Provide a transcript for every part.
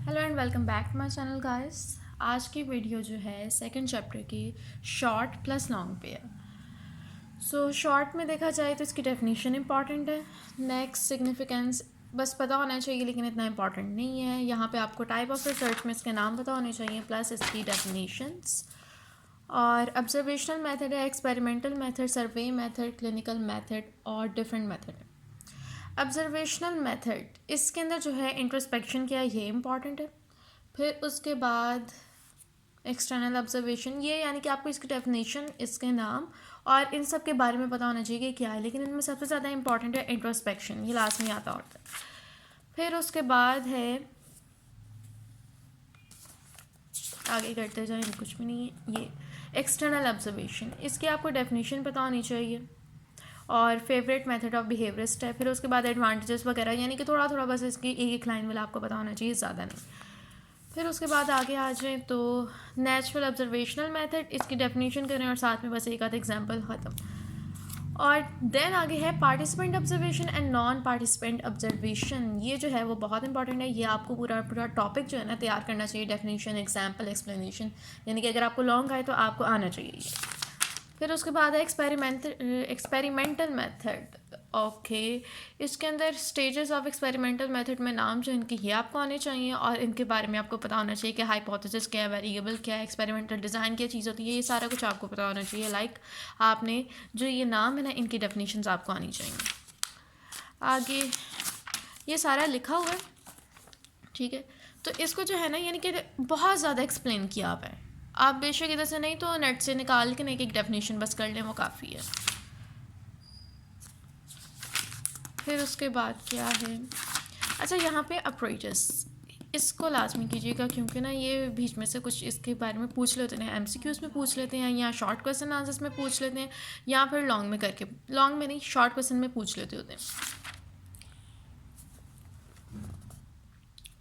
Hello and welcome back to my channel guys. आज की video जो है सेकंड चैप्टर की शॉर्ट प्लस लॉन्ग पे है। सो शॉर्ट में देखा जाए तो इसकी डेफिनेशन इंपॉर्टेंट है। नेक्स्ट सिग्निफिकेंस बस पता होना चाहिए लेकिन इतना इंपॉर्टेंट नहीं है। यहाँ पे आपको टाइप ऑफ रिसर्च में इसके नाम पता होने चाहिए प्लस इसकी डेफिनेशंस। और ऑब्जर्वेशनल मेथड है, experimental method, survey method, clinical method और डिफरेंट मेथड है। ऑब्जर्वेशनल मेथड इसके अंदर जो है इंट्रोस्पेक्शन क्या है ये इंपॉर्टेंट है। फिर उसके बाद एक्सटर्नल ऑब्जर्वेशन, ये यानी कि आपको इसकी डेफिनेशन, इसके नाम और इन सब के बारे में पता होना चाहिए कि क्या है, लेकिन इनमें सबसे ज़्यादा इंपॉर्टेंट है इंट्रोस्पेक्शन, ये लास्ट में आता होता है। फिर उसके बाद है, आगे करते जाएं, कुछ भी नहीं है, ये एक्सटर्नल ऑब्जर्वेशन, इसकी आपको डेफिनेशन पता होनी चाहिए। और फेवरेट मेथड ऑफ बिहेवियरिस्ट है। फिर उसके बाद एडवांटेजेस वगैरह, यानी कि थोड़ा थोड़ा बस इसकी एक एक लाइन वाला आपको पता होना चाहिए, ज़्यादा नहीं। फिर उसके बाद आगे आ जाएँ तो नेचुरल ऑब्जर्वेशनल मेथड, इसकी डेफिनेशन करें और साथ में बस एक आध एग्जांपल ख़त्म। और देन आगे है participant observation and non participant observation, ये जो है वो बहुत इंपॉर्टेंट है। ये आपको पूरा पूरा टॉपिक जो है ना तैयार करना चाहिए, डेफिनेशन, एग्जाम्पल, एक्सप्लेनेशन, यानी कि अगर आपको लॉन्ग आए तो आपको आना चाहिए ये। फिर उसके बाद है एक्सपेरिमेंटल मेथड। ओके, इसके अंदर स्टेजेस ऑफ एक्सपेरिमेंटल मेथड में नाम जो इनके ये आपको आने चाहिए और इनके बारे में आपको पता होना चाहिए कि हाइपोथेसिस क्या है, वेरिएबल क्या है, एक्सपेरिमेंटल डिज़ाइन क्या चीज़ होती है, ये सारा कुछ आपको पता होना चाहिए। आपने जो ये नाम है ना, इनकी डेफिनेशंस आपको आनी चाहिए। आगे ये सारा लिखा हुआ है, ठीक है। तो इसको जो है ना, यानी कि बहुत ज़्यादा एक्सप्लेन किया हुआ है। आप बेशक इधर से नहीं तो नेट से निकाल के एक एक डेफिनेशन बस कर लें, वो काफ़ी है। फिर उसके बाद क्या है, अच्छा यहाँ पे अप्रोचेस, इसको लाजमी कीजिएगा क्योंकि ना ये बीच में से कुछ इसके बारे में पूछ लेते हैं, एमसीक्यूज़ में पूछ लेते हैं या शॉर्ट क्वेश्चन आंसर्स में पूछ लेते हैं या फिर लॉन्ग में करके, लॉन्ग में नहीं, शॉर्ट क्वेश्चन में पूछ लेते होते हैं।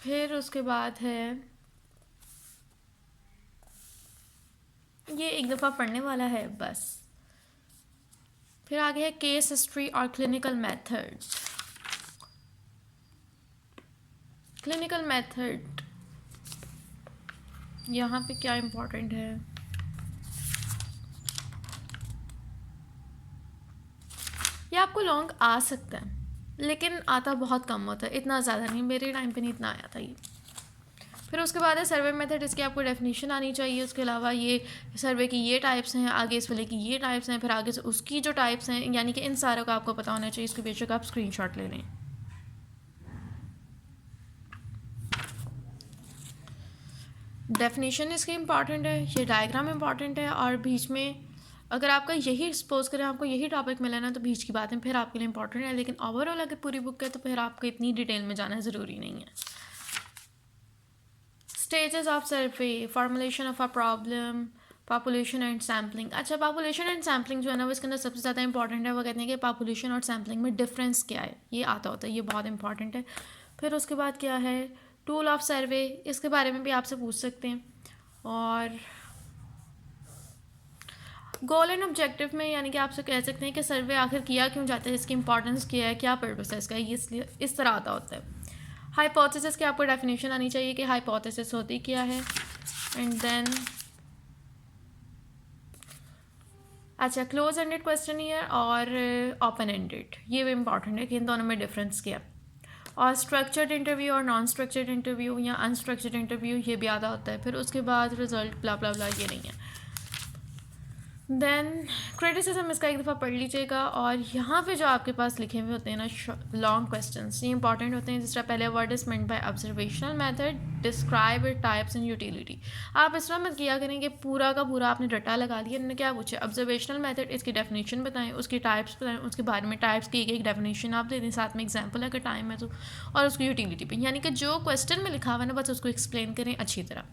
फिर उसके बाद है, ये एक दफ़ा पढ़ने वाला है बस। फिर आगे है केस हिस्ट्री और क्लिनिकल मेथड। क्लिनिकल मेथड यहाँ पे क्या इम्पोर्टेंट है, ये आपको लॉन्ग आ सकता है लेकिन आता बहुत कम होता है, इतना ज़्यादा नहीं, मेरे टाइम पे नहीं इतना आया था ये। फिर उसके बाद है सर्वे मेथड, इसकी आपको डेफिनेशन आनी चाहिए। उसके अलावा ये सर्वे की ये टाइप्स हैं, आगे इस वाले की ये टाइप्स हैं, फिर आगे से उसकी जो टाइप्स हैं, यानी कि इन सारों का आपको पता होना चाहिए। इसके बेशक आप स्क्रीनशॉट ले लें। डेफिनेशन इसकी इंपॉर्टेंट है, ये डायग्राम इंपॉर्टेंट है, और बीच में अगर आपका यही सपोज करें आपको यही टॉपिक मिला ना तो बीच की बातें फिर आपके लिए इंपॉर्टेंट है, लेकिन ओवरऑल अगर पूरी बुक है तो फिर आपको इतनी डिटेल में जाना ज़रूरी नहीं है। Stages of survey, formulation of a problem, population and sampling. अच्छा, पॉपुलेशन एंड सैम्पलिंग जो है ना वो इसके अंदर सबसे ज़्यादा इंपॉर्टेंट है। वो कहते हैं कि पॉपुलेशन और सैम्पलिंग में डिफरेंस क्या है, ये आता होता है, ये बहुत इंपॉर्टेंट है। फिर उसके बाद क्या है, टूल ऑफ सर्वे, इसके बारे में भी आपसे पूछ सकते हैं। और गोल एंड ऑब्जेक्टिव में यानी कि आपसे कह सकते हैं कि सर्वे आखिर किया क्यों जाता है, इसकी इंपॉर्टेंस क्या है, क्या पर्पस है इसका, ये इसलिए इस तरह आता होता है। हाइपोथेसिस की आपको डेफिनेशन आनी चाहिए कि हाइपोथेसिस होती क्या है। एंड देन अच्छा, क्लोज एंडेड क्वेश्चन ईयर और ओपन एंडेड, ये भी इंपॉर्टेंट है कि इन दोनों में डिफरेंस क्या है। और स्ट्रक्चर्ड इंटरव्यू और नॉन स्ट्रक्चर्ड इंटरव्यू या अनस्ट्रक्चर्ड इंटरव्यू, ये भी आधा होता है। फिर उसके बाद रिजल्ट ब्ला ब्ला ब्ला, ये नहीं है। देन क्रिटिसिज्म, इसका एक दफ़ा पढ़ लीजिएगा। और यहाँ पे जो आपके पास लिखे हुए होते हैं ना लॉन्ग क्वेश्चंस, ये इंपॉर्टेंट होते हैं। जिस तरह पहले word is meant by observational method, describe it, types and utility. आप इस तरह मत किया करें कि पूरा का पूरा आपने रट्टा लगा लिया। इन्होंने क्या पूछा, ऑब्जर्वेशनल मेथड, इसकी डेफिनेशन बताएं, उसकी टाइप्स बताएं, उसके बारे में टाइप्स की एक एक डेफिनेशन आप दे दें, साथ में एग्जाम्पल अगर टाइम है तो, और उसकी यूटिलिटी पे, यानी कि जो क्वेश्चन में लिखा हुआ है ना बस उसको एक्सप्लेन करें अच्छी तरह।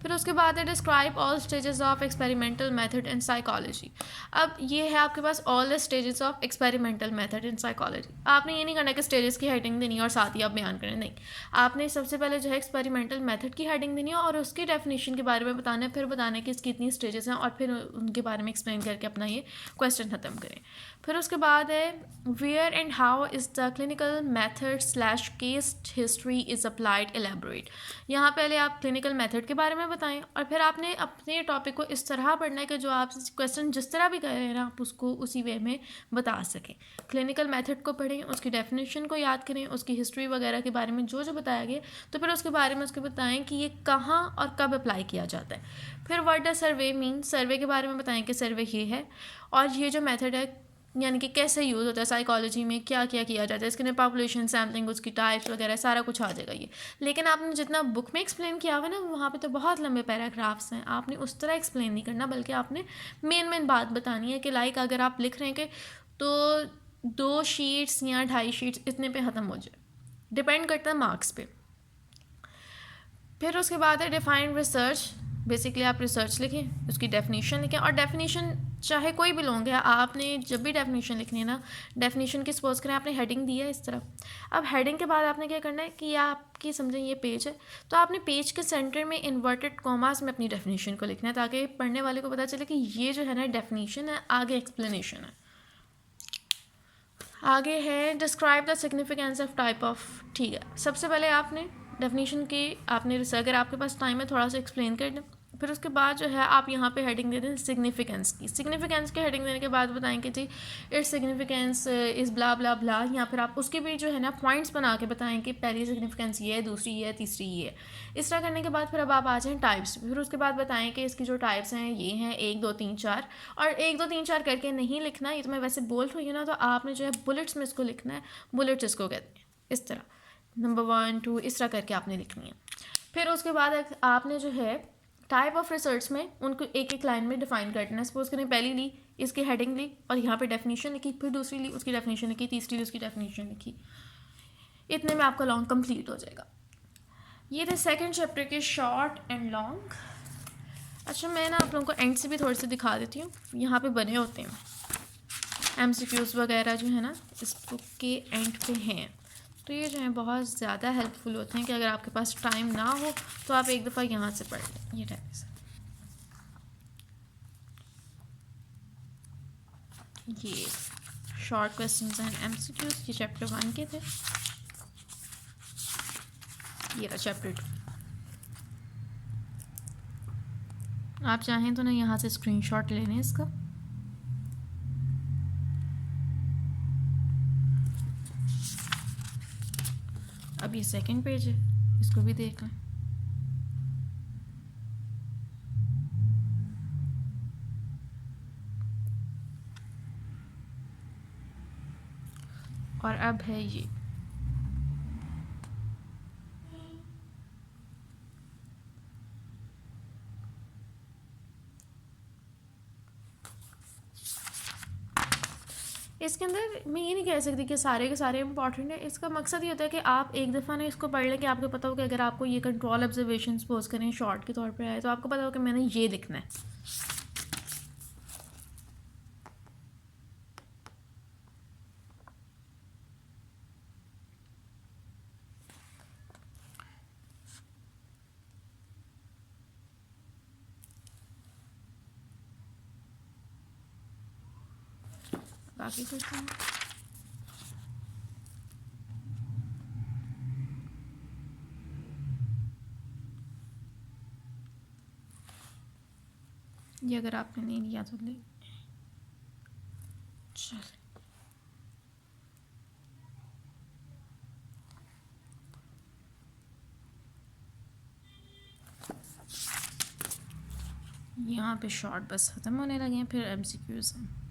फिर उसके बाद है describe all stages of experimental method in psychology. अब ये है आपके पास all the stages of experimental method in psychology. आपने ये नहीं करना कि स्टेजेस की हेडिंग देनी है और साथ ही आप बयान करें, नहीं, आपने सबसे पहले जो है एक्सपेरिमेंटल मेथड की हेडिंग देनी है और उसकी डेफिनेशन के बारे में बताना है, फिर बताना है कि इसकी इतनी स्टेजेस हैं और फिर उनके बारे में एक्सप्लेन करके अपना ये क्वेश्चन ख़त्म करें। फिर उसके बाद है where and how is the clinical method slash case history is applied elaborate. यहाँ पहले आप क्लिनिकल मेथड के बारे में बताएं और फिर आपने अपने टॉपिक को इस तरह पढ़ना है कि जो आप क्वेश्चन जिस तरह भी करें ना आप उसको उसी वे में बता सकें। क्लिनिकल मेथड को पढ़ें, उसकी डेफिनेशन को याद करें, उसकी हिस्ट्री वगैरह के बारे में जो जो बताया गया, तो फिर उसके बारे में उसको बताएं कि ये कहाँ और कब अप्लाई किया जाता है। फिर व्हाट डज सर्वे मीन, सर्वे के बारे में बताएं कि सर्वे ये है और ये जो मेथड है यानी कि कैसे यूज़ होता है साइकोलॉजी में, क्या क्या किया जाता है, इसके लिए पॉपुलेशन सैम्पलिंग, उसकी टाइप्स वगैरह सारा कुछ आ जाएगा ये। लेकिन आपने जितना बुक में एक्सप्लेन किया हुआ है ना वहाँ पे तो बहुत लंबे पैराग्राफ्स हैं, आपने उस तरह एक्सप्लेन नहीं करना बल्कि आपने मेन बात बतानी है कि लाइक अगर आप लिख रहे हैं कि तो 2 शीट्स या 2.5 शीट्स इतने पे ख़त्म हो जाए, डिपेंड करता है मार्क्स पे। फिर उसके बाद है डिफाइंड रिसर्च। बेसिकली आप रिसर्च लिखें, उसकी डेफिनेशन लिखें और डेफिनेशन चाहे कोई भी लोग है, आपने जब भी डेफिनेशन लिखनी है ना, डेफिनेशन की सपोज करें आपने हेडिंग दी है इस तरह, अब हेडिंग के बाद आपने क्या करना है कि आपकी समझें ये पेज है तो आपने पेज के सेंटर में इन्वर्टेड कॉमास में अपनी डेफिनेशन को लिखना है ताकि पढ़ने वाले को पता चले कि ये जो है ना डेफिनेशन है, आगे एक्सप्लेनेशन है। आगे है describe the significance of type of. ठीक है, सबसे पहले आपने डेफिनेशन की आपने अगर आपके पास टाइम है थोड़ा सा एक्सप्लेन कर दें, फिर उसके बाद जो है आप यहाँ पे हेडिंग दे दें सिग्निफिकेंस की। सिग्निफिकेंस की हेडिंग देने के बाद बताएंगे जी इट्स सिग्निफिकेंस इज़ ब्ला ब्ला ब्ला, या फिर आप उसके भी जो है ना पॉइंट्स बना के बताएं कि पहली सिग्निफिकेंस ये है, दूसरी ये है, तीसरी ये है। इस तरह करने के बाद फिर अब आप आ जाएँ टाइप्स, फिर उसके बाद बताएं कि इसकी जो टाइप्स हैं ये हैं 1 2 3 4, और 1 2 3 4 करके नहीं लिखना, ये तो मैं वैसे बोल रही हूँ ना, तो आपने जो है बुलेट्स में इसको लिखना है, बुलेट्स इसको कहते हैं, इस तरह नंबर 1 2 इस तरह करके आपने लिखनी है। फिर उसके बाद आपने जो है टाइप ऑफ रिसर्च में उनको एक एक लाइन में डिफाइन करना है। सपोज करें पहली ली, इसकी हेडिंग ली और यहाँ पे डेफिनेशन लिखी, फिर दूसरी ली उसकी डेफिनेशन लिखी, तीसरी ली उसकी डेफिनेशन लिखी, इतने में आपका लॉन्ग कंप्लीट हो जाएगा। ये थे सेकंड चैप्टर के शॉर्ट एंड लॉन्ग। अच्छा मैं ना आप लोगों को एंड से भी थोड़े से दिखा देती हूँ, यहाँ पे बने होते हैं MCQs वगैरह जो है ना इस बुक के एंड पे हैं, तो ये जो है बहुत ज़्यादा हेल्पफुल होते हैं कि अगर आपके पास टाइम ना हो तो आप एक दफ़ा यहाँ से पढ़ लें। ये टाइप से ये शॉर्ट क्वेश्चंस एंड MCQs, ये चैप्टर 1 के थे, ये रहा चैप्टर 2। आप चाहें तो ना यहाँ से स्क्रीनशॉट ले लें इसका। अब ये सेकंड पेज है, इसको भी देख लें। और अब है ये इसके अंदर मैं ये नहीं कह सकती कि सारे के सारे इंपॉर्टेंट है, इसका मकसद ये होता है कि आप एक दफ़ा ना इसको पढ़ लें कि आपको पता हो कि अगर आपको ये कंट्रोल ऑब्जर्वेशन सपोज करें शॉर्ट के तौर पर आए तो आपको पता हो कि मैंने ये लिखना है। बाकी करते हैं ये, अगर आपने नहीं लिया तो ले चल। यहाँ पे शॉर्ट बस ख़त्म होने लगे हैं, फिर MCQs हैं।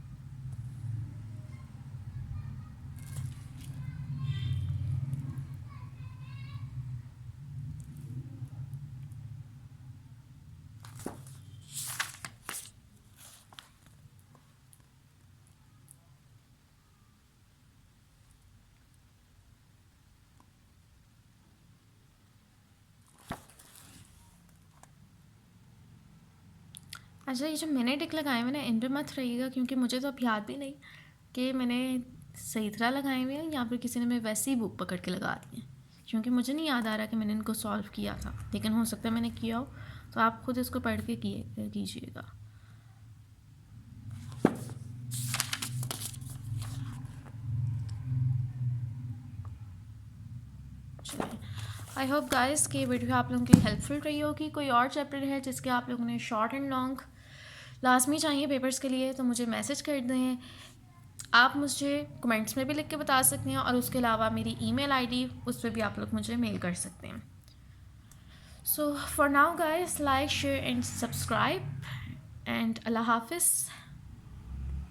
अच्छा, ये जो मैंने टिक लगाए हुए ना, इन पर मत रहिएगा, क्योंकि मुझे तो अब याद भी नहीं कि मैंने सही तरह लगाए हुए हैं या फिर किसी ने मैं वैसे ही बुक पकड़ के लगा दी है, क्योंकि मुझे नहीं याद आ रहा कि मैंने इनको सॉल्व किया था, लेकिन हो सकता है मैंने किया हो, तो आप खुद इसको पढ़ के कीजिएगा। आई होप गाइस कि वीडियो आप लोगों के लिए हेल्पफुल रही होगी। कोई और चैप्टर है जिसके आप लोगों ने शॉर्ट एंड लॉन्ग लाजमी चाहिए पेपर्स के लिए, तो मुझे मैसेज कर दें। आप मुझे कमेंट्स में भी लिख के बता सकते हैं, और उसके अलावा मेरी ईमेल आईडी, उस पर भी आप लोग मुझे मेल कर सकते हैं। So for now guys, like share and subscribe, and अल्लाह हाफिज़।